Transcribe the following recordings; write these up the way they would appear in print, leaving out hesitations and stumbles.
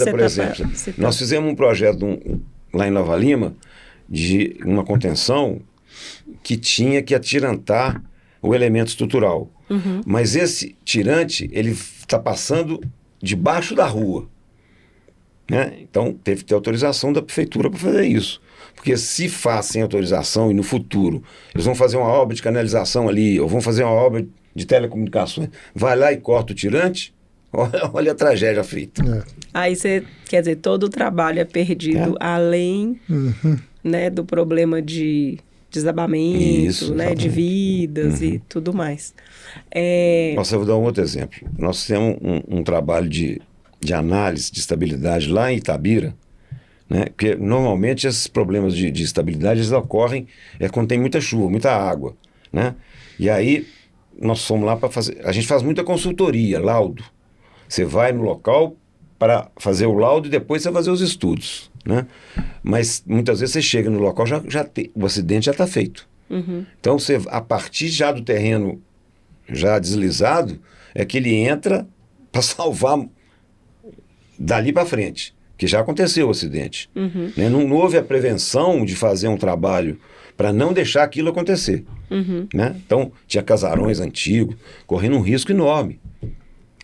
Por exemplo, nós fizemos um projeto lá em Nova Lima de uma contenção que tinha que atirantar o elemento estrutural. Mas esse tirante, ele está passando debaixo da rua. Né? Então, teve que ter autorização da prefeitura para fazer isso. Porque se faz sem autorização e no futuro eles vão fazer uma obra de canalização ali, ou vão fazer uma obra de telecomunicações, vai lá e corta o tirante, olha a tragédia feita. Aí você, quer dizer, todo o trabalho é perdido além né, do problema de desabamento, Isso, né, de vidas e tudo mais. Nossa, eu vou dar um outro exemplo. Nós temos um trabalho de análise de estabilidade lá em Itabira, né? Porque normalmente esses problemas de estabilidade eles ocorrem quando tem muita chuva, muita água, né? E aí nós fomos lá para fazer, a gente faz muita consultoria, laudo. Você vai no local para fazer o laudo e depois você fazer os estudos, né? Mas muitas vezes você chega no local, o acidente já está feito. Então você, a partir já do terreno já deslizado, é que ele entra para salvar dali para frente, que já aconteceu o acidente. Né? Não houve a prevenção de fazer um trabalho para não deixar aquilo acontecer. Né? Então, tinha casarões antigos, correndo um risco enorme.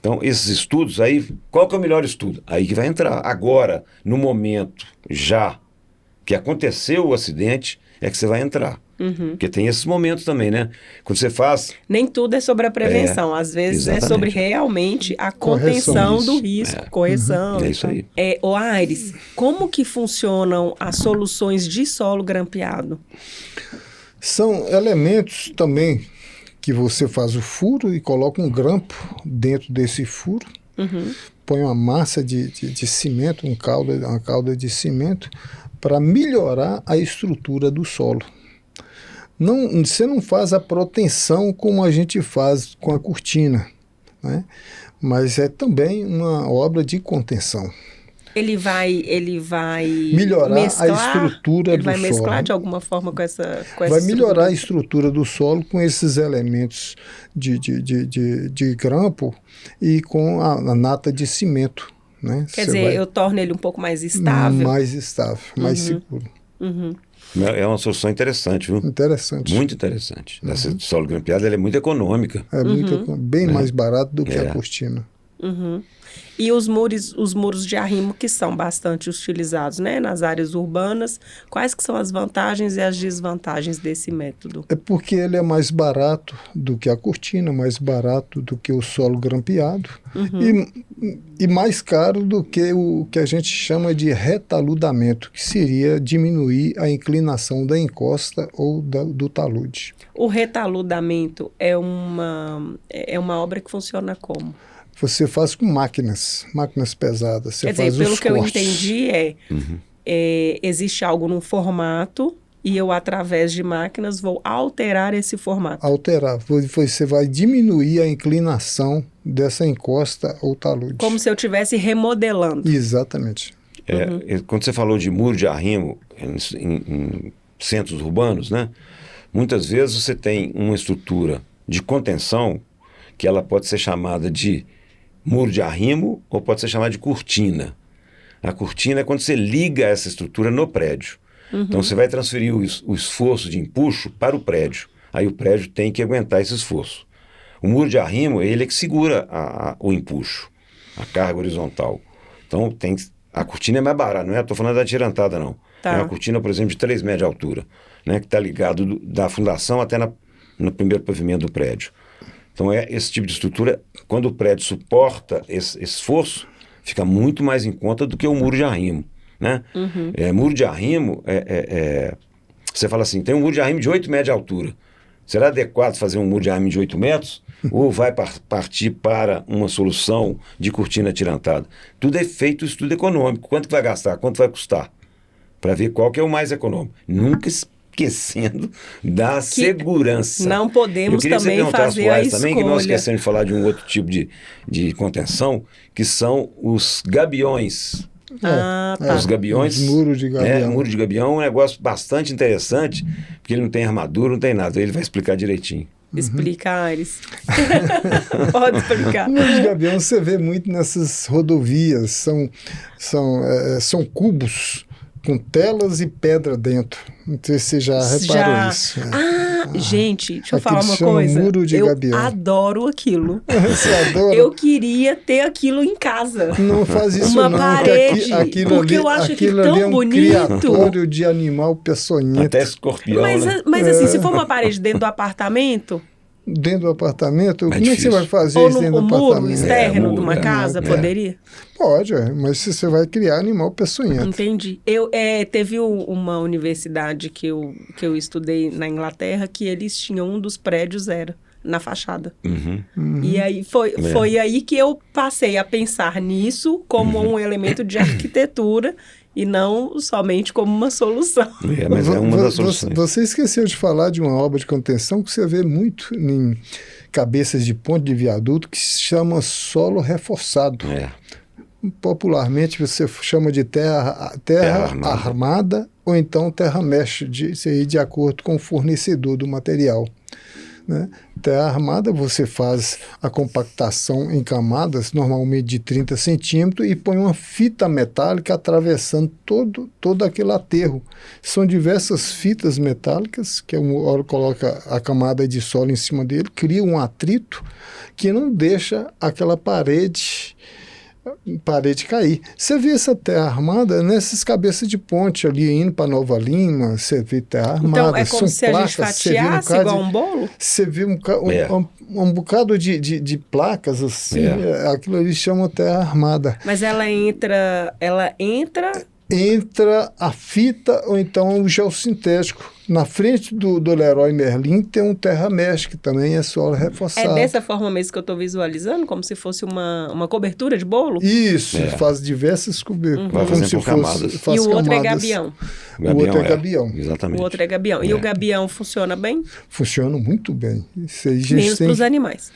Então, esses estudos aí, qual que é o melhor estudo? Aí que vai entrar. Agora, no momento já que aconteceu o acidente, é que você vai entrar. Porque tem esses momentos também, né? Quando você faz... Nem tudo é sobre a prevenção. Às vezes exatamente. É sobre realmente a contenção do risco, correção. É isso aí. Ô Aires, como que funcionam as soluções de solo grampeado? São elementos também que você faz o furo e coloca um grampo dentro desse furo, põe uma massa de cimento, uma calda de cimento, para melhorar a estrutura do solo. Você não faz a proteção como a gente faz com a cortina, né? Mas é também uma obra de contenção. Ele vai melhorar mesclar, a estrutura do solo. Ele vai mesclar de alguma forma com essa vai melhorar a estrutura do solo com esses elementos de grampo e com a nata de cimento. Né? Quer dizer, eu torno ele um pouco mais estável? Mais estável, mais seguro. É uma solução interessante, viu? Interessante. Muito interessante. Essa de solo grampeado ela é muito econômica. É bem mais barato do que a cortina. E os muros de arrimo que são bastante utilizados, né, nas áreas urbanas, quais que são as vantagens e as desvantagens desse método? É porque ele é mais barato do que a cortina, mais barato do que o solo grampeado e mais caro do que o que a gente chama de retaludamento, que seria diminuir a inclinação da encosta ou do talude. O retaludamento é uma obra que funciona como? Você faz com máquinas pesadas. Você Quer faz dizer, pelo os que eu cortes. entendi existe algo num formato e eu, através de máquinas, vou alterar esse formato. Alterar. Você vai diminuir a inclinação dessa encosta ou talude. Como se eu estivesse remodelando. Exatamente. Quando você falou de muro de arrimo em centros urbanos, né? Muitas vezes você tem uma estrutura de contenção que ela pode ser chamada de muro de arrimo ou pode ser chamada de cortina. A cortina é quando você liga essa estrutura no prédio. Então você vai transferir o esforço de empuxo para o prédio. Aí o prédio tem que aguentar esse esforço. O muro de arrimo, ele é que segura o empuxo, a carga horizontal. Então a cortina é mais barata, não é? Estou falando da atirantada, não. Tá. É uma cortina, por exemplo, de 3 metros de altura, né? Que está ligado da fundação até no primeiro pavimento do prédio. Então, esse tipo de estrutura, quando o prédio suporta esse esforço, fica muito mais em conta do que o muro de arrimo. Né? Muro de arrimo, você fala assim, tem um muro de arrimo de 8 metros de altura. Será adequado fazer um muro de arrimo de 8 metros? Ou vai partir para uma solução de cortina atirantada? Tudo é feito estudo econômico. Quanto que vai gastar? Quanto vai custar? Para ver qual que é o mais econômico. Nunca esquecendo da segurança. Não podemos também fazer a escolha. Também que nós esquecemos de falar de um outro tipo de contenção, que são os gabiões. Tá. Os gabiões. Os muros de gabião. O muro de gabião é um negócio bastante interessante, porque ele não tem armadura, não tem nada. Ele vai explicar direitinho. Explica, Aires. Pode explicar. Muro de gabião você vê muito nessas rodovias. São cubos com telas e pedra dentro. Não sei se você já reparou isso. Gente, deixa eu Aquilo falar uma chama coisa. muro de gabião. Adoro aquilo. Você adora? Eu queria ter aquilo em casa. Não faz isso Uma não, parede, que aquilo porque ali, eu acho aquilo aquilo ali tão é um bonito. criatório de animal peçonhento. Até escorpião, né? Mas assim, se for uma parede dentro do apartamento, Dentro do apartamento, como é que difícil. você vai fazer ou isso dentro no do muro apartamento? externo muro, de uma casa, poderia? Pode, mas você vai criar animal peçonhento. Entendi. Teve uma universidade que eu estudei na Inglaterra que eles tinham um dos prédios era na fachada. E aí foi aí que eu passei a pensar nisso como um elemento de arquitetura e não somente como uma solução. Mas é uma das soluções. Você esqueceu de falar de uma obra de contenção que você vê muito em cabeças de ponte de viaduto que se chama solo reforçado. Popularmente você chama de terra armada ou então terra mesh, isso aí de acordo com o fornecedor do material. Né? Terra armada, você faz a compactação em camadas, normalmente de 30 centímetros, e põe uma fita metálica atravessando todo aquele aterro. São diversas fitas metálicas, que hora coloca a camada de solo em cima dele, cria um atrito que não deixa aquela parede cair. Você vê essa terra armada nessas cabeças de ponte ali, indo para Nova Lima, você vê terra armada. Então é como se a gente fatiasse igual um bolo? Você vê um bocado de placas assim, aquilo ali chama terra armada. Mas ela entra a fita ou então o geossintético. Na frente do Leroy Merlin tem um terra mesh, que também é solo reforçado. É dessa forma mesmo que eu estou visualizando? Como se fosse uma cobertura de bolo? Isso, faz diversas coberturas. Vai fazendo por camadas. E o outro é gabião. O outro é gabião. Exatamente. O outro é gabião. E o gabião funciona bem? Funciona muito bem. Menos para os animais.